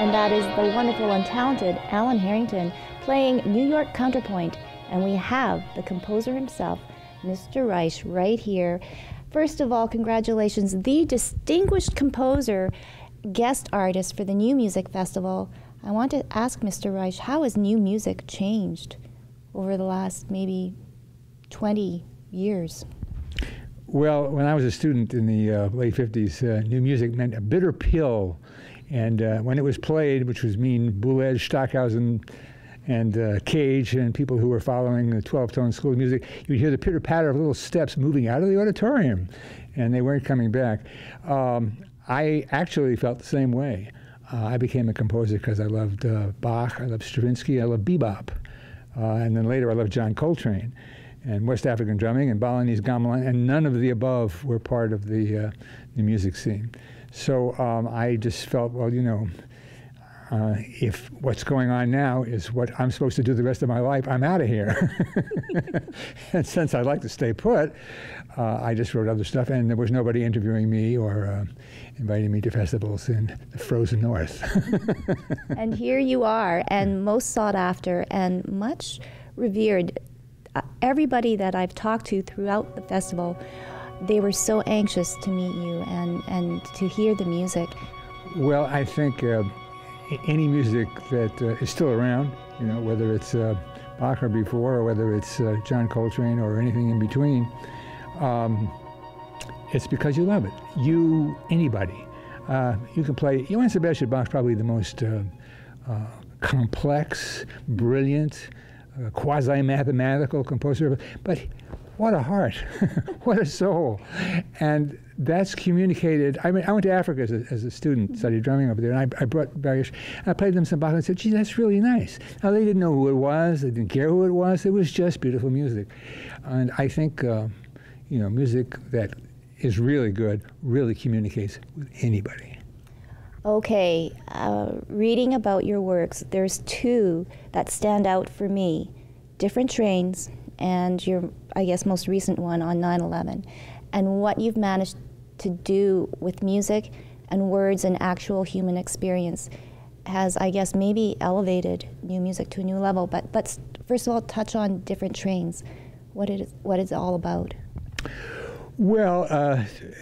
and that is the wonderful and talented Alan Harrington playing New York Counterpoint. And we have the composer himself, Mr. Reich, right here. First of all, congratulations, the distinguished composer, guest artist for the New Music Festival. I want to ask Mr. Reich, how has new music changed over the last maybe 20 years? Well, when I was a student in the late 50s, new music meant a bitter pill. And when it was played, which was mean Boulez, Stockhausen, and Cage, and people who were following the 12-tone school of music, you would hear the pitter-patter of little steps moving out of the auditorium, and they weren't coming back. I actually felt the same way. I became a composer because I loved Bach, I loved Stravinsky, I loved bebop. And then later I loved John Coltrane and West African drumming and Balinese gamelan, and none of the above were part of the music scene. So I just felt, well, you know, if what's going on now is what I'm supposed to do the rest of my life, I'm out of here. And since I like to stay put, I just wrote other stuff, and there was nobody interviewing me or inviting me to festivals in the frozen north. And here you are, and most sought after and much revered. Everybody that I've talked to throughout the festival, they were so anxious to meet you and to hear the music. Well, I think any music that is still around, you know, whether it's Bach or before, or whether it's John Coltrane or anything in between, it's because you love it. Anybody. You can play. Johann Sebastian Bach's probably the most complex, brilliant, quasi-mathematical composer, but what a heart, what a soul. And that's communicated. I mean, I went to Africa as a student, studied drumming over there, and I brought various, I played them some Bach and said, gee, that's really nice. Now, they didn't know who it was, they didn't care who it was just beautiful music. And I think, you know, music that is really good really communicates with anybody. Okay, reading about your works, there's two that stand out for me. Different Trains and your, I guess, most recent one on 9/11. And what you've managed to do with music and words and actual human experience has, I guess, maybe elevated new music to a new level. But let's first of all touch on Different Trains. What it's all about. Well,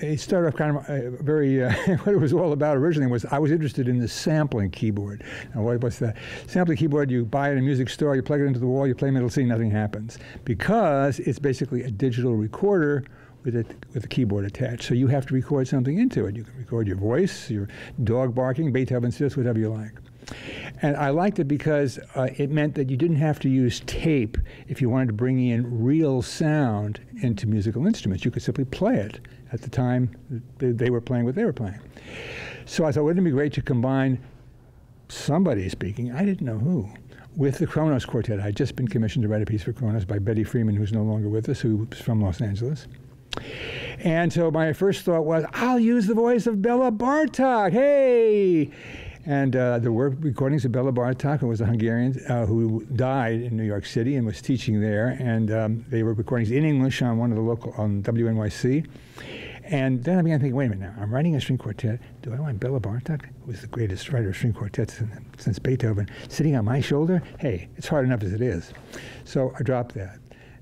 it started off kind of very, what it was all about originally was I was interested in the sampling keyboard. Now, what's that? Sampling keyboard, you buy it in a music store, you plug it into the wall, you play middle C, nothing happens. Because it's basically a digital recorder with a keyboard attached. So you have to record something into it. You can record your voice, your dog barking, Beethoven's Fifth, whatever you like. And I liked it because it meant that you didn't have to use tape if you wanted to bring in real sound into musical instruments. You could simply play it at the time they were playing what they were playing. So I thought, wouldn't it be great to combine somebody speaking, I didn't know who, with the Kronos Quartet. I'd just been commissioned to write a piece for Kronos by Betty Freeman, who's no longer with us, who's from Los Angeles. And so my first thought was, I'll use the voice of Bela Bartok, hey! And there were recordings of Bela Bartok, who was a Hungarian who died in New York City and was teaching there. And they were recordings in English on one of the local, on WNYC. And then I began thinking, wait a minute now, I'm writing a string quartet. Do I want Bela Bartok, who was the greatest writer of string quartets since Beethoven, sitting on my shoulder? Hey, it's hard enough as it is. So I dropped that.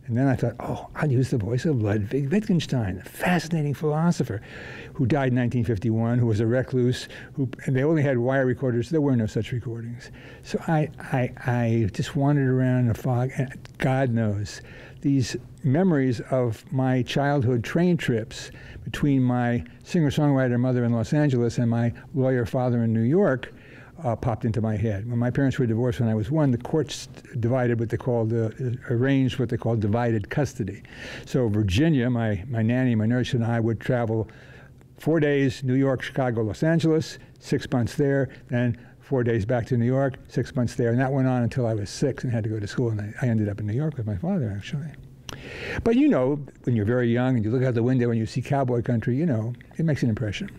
And then I thought, oh, I'll use the voice of Ludwig Wittgenstein, a fascinating philosopher who died in 1951, who was a recluse, and they only had wire recorders. There were no such recordings. So I just wandered around in a fog, and God knows, these memories of my childhood train trips between my singer-songwriter mother in Los Angeles and my lawyer father in New York popped into my head. When my parents were divorced when I was 1, the courts divided what they called, arranged what they called divided custody. So Virginia, my nanny, my nurse, and I would travel 4 days, New York, Chicago, Los Angeles, 6 months there, then 4 days back to New York, 6 months there, and that went on until I was 6 and had to go to school, and I ended up in New York with my father, actually. But you know, when you're very young and you look out the window and you see cowboy country, you know, it makes an impression.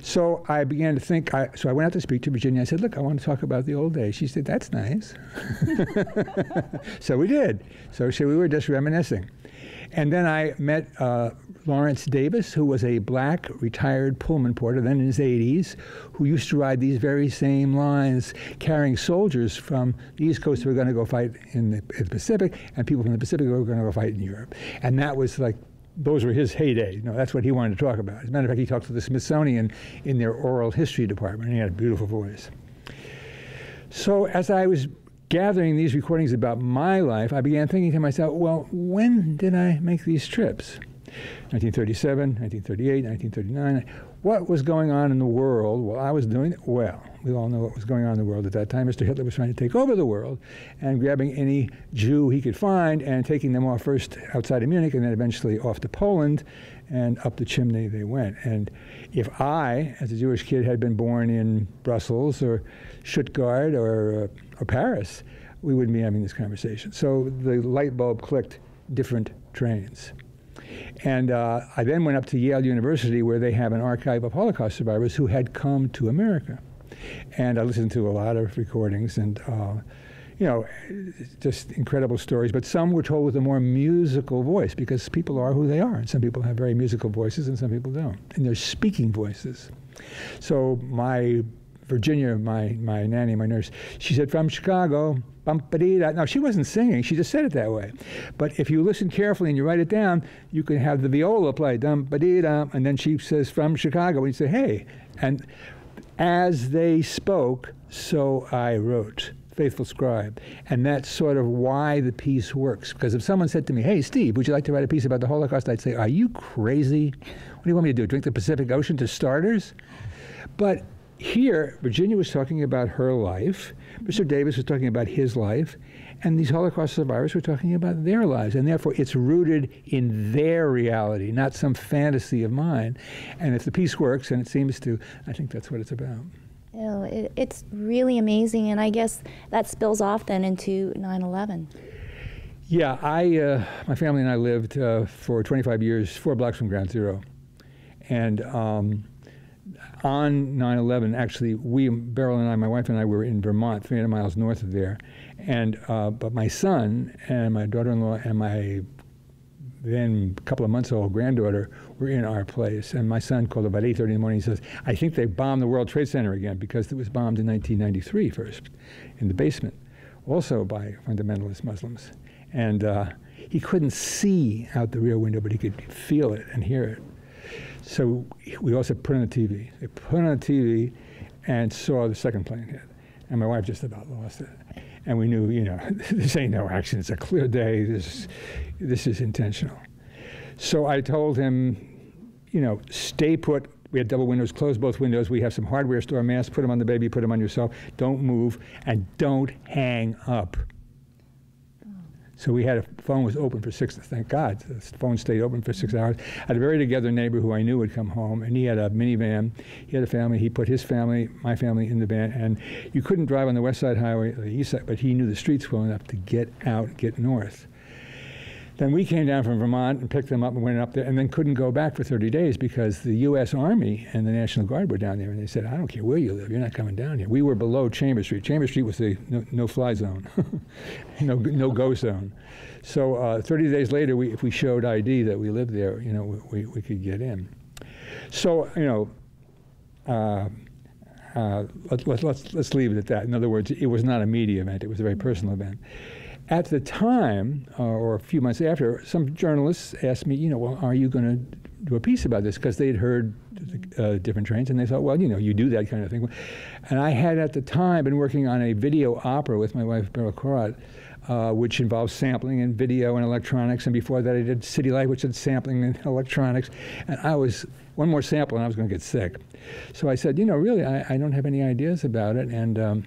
So I began to think, so I went out to speak to Virginia. I said, look, I want to talk about the old days. She said, that's nice. So we did. So we were just reminiscing. And then I met Lawrence Davis, who was a black retired Pullman porter, then in his 80s, who used to ride these very same lines, carrying soldiers from the East Coast who were going to go fight in the Pacific, and people from the Pacific who were going to go fight in Europe. And that was like, those were his heyday. That's what he wanted to talk about. As a matter of fact, he talked to the Smithsonian in their oral history department, and he had a beautiful voice. So as I was gathering these recordings about my life, I began thinking to myself, well, when did I make these trips? 1937, 1938, 1939. What was going on in the world while I was doing it? Well, we all know what was going on in the world at that time. Mr. Hitler was trying to take over the world and grabbing any Jew he could find and taking them off first outside of Munich and then eventually off to Poland, and up the chimney they went. And if I, as a Jewish kid, had been born in Brussels or Stuttgart or Paris, we wouldn't be having this conversation. So the light bulb clicked, different trains. And I then went up to Yale University, where they have an archive of Holocaust survivors who had come to America. And I listened to a lot of recordings and, just incredible stories. But some were told with a more musical voice, because people are who they are. And some people have very musical voices and some people don't. And they're speaking voices. So Virginia, my nanny, my nurse, she said, from Chicago, bum-ba-dee-da. Now, she wasn't singing, she just said it that way. But if you listen carefully and you write it down, you can have the viola play, dum-ba-dee-da, and then she says, from Chicago, and you say, hey. And as they spoke, so I wrote, faithful scribe. And that's sort of why the piece works. Because if someone said to me, hey, Steve, would you like to write a piece about the Holocaust? I'd say, are you crazy? What do you want me to do, drink the Pacific Ocean to starters? But here, Virginia was talking about her life, Mr. Davis was talking about his life, and these Holocaust survivors were talking about their lives, and therefore it's rooted in their reality, not some fantasy of mine. And if the piece works, and it seems to, I think that's what it's about. It's really amazing, and I guess that spills off then into 9/11. Yeah, my family and I lived for 25 years, 4 blocks from Ground Zero. And on 9/11, actually, Beryl and I, my wife and I, were in Vermont, 300 miles north of there. And but my son and my daughter-in-law and my then a couple of months old granddaughter were in our place. And my son called about 8:30 in the morning. He says, I think they bombed the World Trade Center again, because it was bombed in 1993 first, in the basement, also by fundamentalist Muslims. And he couldn't see out the rear window, but he could feel it and hear it. So we also put on the TV. They put on the TV and saw the second plane hit. And my wife just about lost it. And we knew, this ain't no accident. It's a clear day. This is intentional. So I told him, stay put. We had double windows, close both windows. We have some hardware store masks. Put them on the baby, put them on yourself. Don't move, and don't hang up. So phone was open for 6, thank God, the phone stayed open for 6 hours. I had a very together neighbor who I knew would come home, and he had a minivan. He had a family. He put his family, my family, in the van, and you couldn't drive on the West Side Highway, the East Side, but he knew the streets well enough to get out, get north. Then we came down from Vermont and picked them up and went up there, and then couldn't go back for 30 days because the U.S. Army and the National Guard were down there, and they said, I don't care where you live, you're not coming down here. We were below Chambers Street. Chambers Street was the no-fly zone, no-go zone. So 30 days later, if we showed ID that we lived there, we could get in. So, let's leave it at that. In other words, it was not a media event. It was a very personal event. At the time, or a few months after, some journalists asked me, well, are you going to do a piece about this? Because they'd heard different trains, and they thought, well, you do that kind of thing. And I had, at the time, been working on a video opera with my wife, Beryl Korat, which involves sampling and video and electronics. And before that, I did City Light, which had sampling and electronics. And one more sample, and I was going to get sick. So I said, really, I don't have any ideas about it, and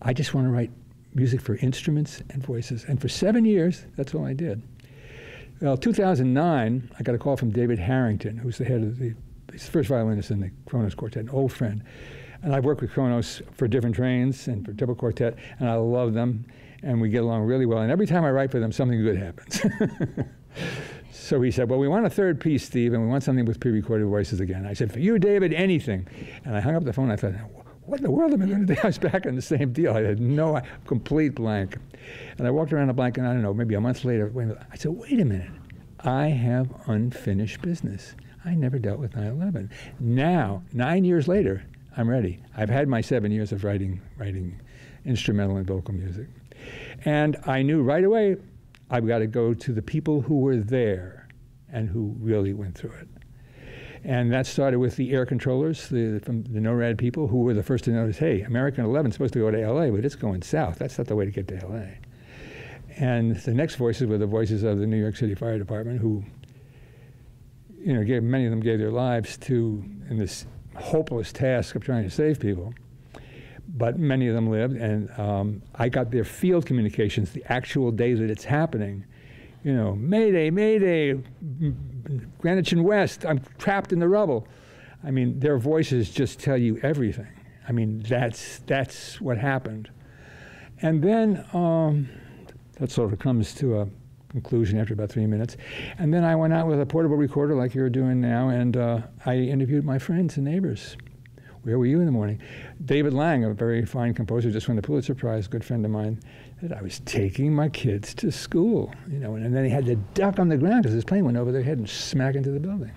I just want to write music for instruments and voices. And for 7 years, that's all I did. Well, 2009, I got a call from David Harrington, who's the head of he's the first violinist in the Kronos Quartet, an old friend. And I've worked with Kronos for different trains and for double quartet, and I love them, and we get along really well. And every time I write for them, something good happens. So he said, well, we want a third piece, Steve, and we want something with pre-recorded voices again. I said, for you, David, anything. And I hung up the phone, and I thought, what in the world am I going to do? I was back on the same deal. I had no complete blank. And I walked around a blank, and I don't know, maybe a month later, I said, wait a minute. I have unfinished business. I never dealt with 9/11. Now, 9 years later, I'm ready. I've had my 7 years of writing instrumental and vocal music. And I knew right away I've got to go to the people who were there and who really went through it. And that started with the air controllers, from the NORAD people, who were the first to notice, hey, American 11 is supposed to go to LA, but it's going south. That's not the way to get to LA. And the next voices were the voices of the New York City Fire Department, who, you know, many of them gave their lives in this hopeless task of trying to save people. But many of them lived, and I got their field communications the actual day that it's happening. You know, Mayday, Mayday, Greenwich and West, I'm trapped in the rubble. I mean, their voices just tell you everything. I mean, that's what happened. And then that sort of comes to a conclusion after about 3 minutes. And then I went out with a portable recorder like you're doing now, and I interviewed my friends and neighbors. Where were you in the morning? David Lang, a very fine composer, just won the Pulitzer Prize, good friend of mine, said I was taking my kids to school, you know, and then he had to duck on the ground because his plane went over their head and smack into the building.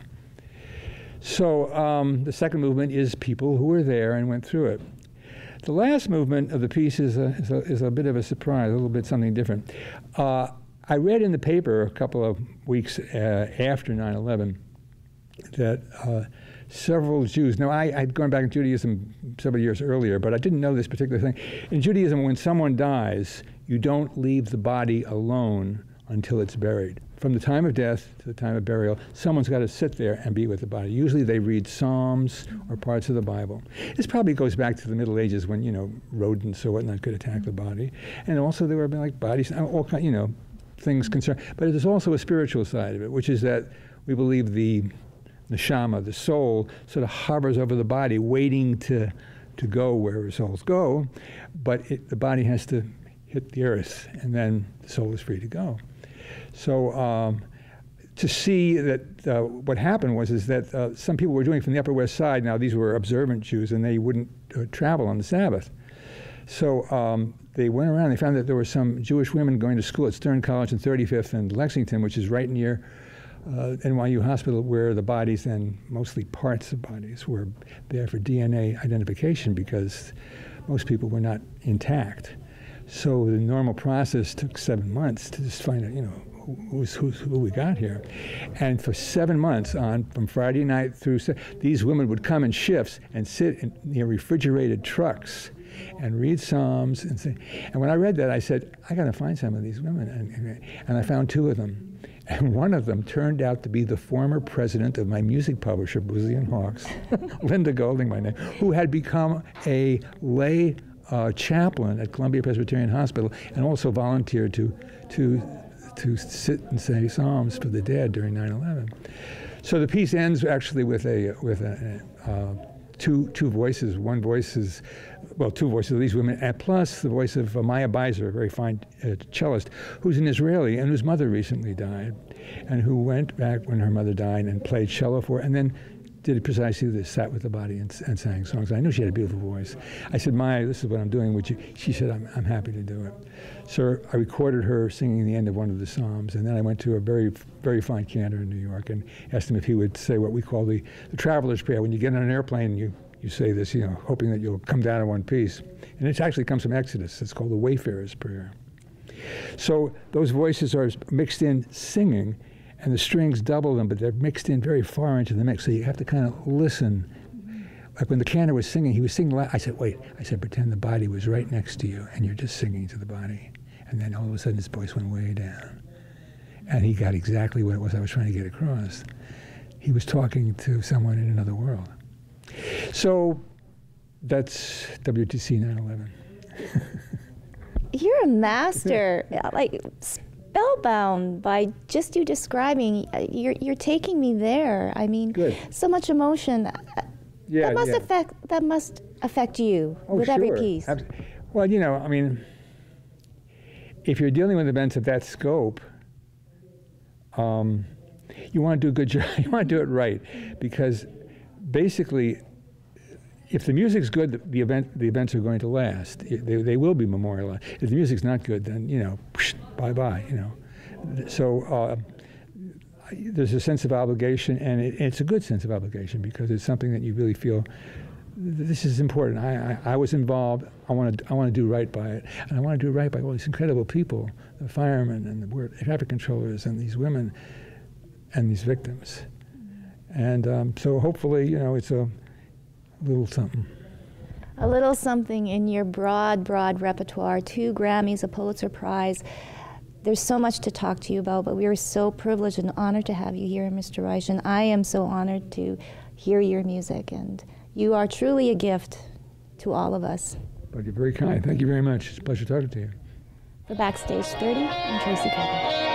So the second movement is people who were there and went through it. The last movement of the piece is a bit of a surprise, a little bit something different. I read in the paper a couple of weeks after 9/11 that several Jews, now I'd gone back in Judaism several years earlier, but I didn't know this particular thing. In Judaism, when someone dies, you don't leave the body alone until it's buried. From the time of death to the time of burial, someone's got to sit there and be with the body. Usually they read Psalms or parts of the Bible. This probably goes back to the Middle Ages when, you know, rodents or whatnot could attack the body. And also there were like bodies, all kind, you know, things concerned. But there's also a spiritual side of it, which is that we believe the neshama, the soul, sort of hovers over the body, waiting to go wherever souls go, but the body has to hit the earth, and then the soul is free to go. So to see that what happened is that some people were doing it from the Upper West Side. Now, these were observant Jews, and they wouldn't travel on the Sabbath. So they went around, they found that there were some Jewish women going to school at Stern College in 35th and Lexington, which is right near NYU Hospital, where the bodies, and mostly parts of bodies, were there for DNA identification because most people were not intact. So the normal process took 7 months to just find out, you know, who we got here. And for 7 months from Friday night through, these women would come in shifts and sit in refrigerated trucks and read Psalms. And when I read that, I said, I got to find some of these women. And I found 2 of them. And one of them turned out to be the former president of my music publisher, Boosey and Hawkes, Linda Golding, my name, who had become a lay chaplain at Columbia Presbyterian Hospital and also volunteered to sit and say Psalms for the dead during 9/11. So the piece ends actually with two voices. One voice is, well, 2 voices of these women, and plus the voice of Maya Beiser, a very fine cellist, who's an Israeli and whose mother recently died, and who went back when her mother died and played cello for her, and then did precisely this, sat with the body and sang songs. I knew she had a beautiful voice. I said, Maya, this is what I'm doing. Would you? She said, I'm happy to do it. So I recorded her singing the end of one of the Psalms, and then I went to a very, very fine cantor in New York and asked him if he would say what we call the traveler's prayer. When you get on an airplane, you say this, you know, hoping that you'll come down in one piece. And it actually comes from Exodus. It's called the Wayfarer's Prayer. So those voices are mixed in singing, and the strings double them, but they're mixed in very far into the mix. So you have to kind of listen. Like when the cantor was singing, he was singing loud. I said, wait. I said, pretend the body was right next to you, and you're just singing to the body. And then all of a sudden his voice went way down. And he got exactly what it was I was trying to get across. He was talking to someone in another world. So that's WTC 9/11. You're a master. Like, spellbound by just you describing. You're taking me there. I mean, good. So much emotion. Yeah, that must affect you with sure. every piece. Well, you know, I mean, if you're dealing with events of that scope, you want to do a good job. You want to do it right, because basically, if the music's good, the events are going to last. They will be memorialized. If the music's not good, then, you know, bye-bye, you know. So there's a sense of obligation, and it's a good sense of obligation because it's something that you really feel this is important. I was involved. I want to do right by it, and I want to do right by all these incredible people, the firemen and the traffic controllers and these women and these victims. And so hopefully, it's a little something. A little something in your broad repertoire, 2 Grammys, a Pulitzer Prize. There's so much to talk to you about, but we are so privileged and honored to have you here, Mr. Reich, and I am so honored to hear your music, and you are truly a gift to all of us. But you're very kind. Thank you very much. It's a pleasure talking to you. For Backstage 30, I'm Tracy Koga.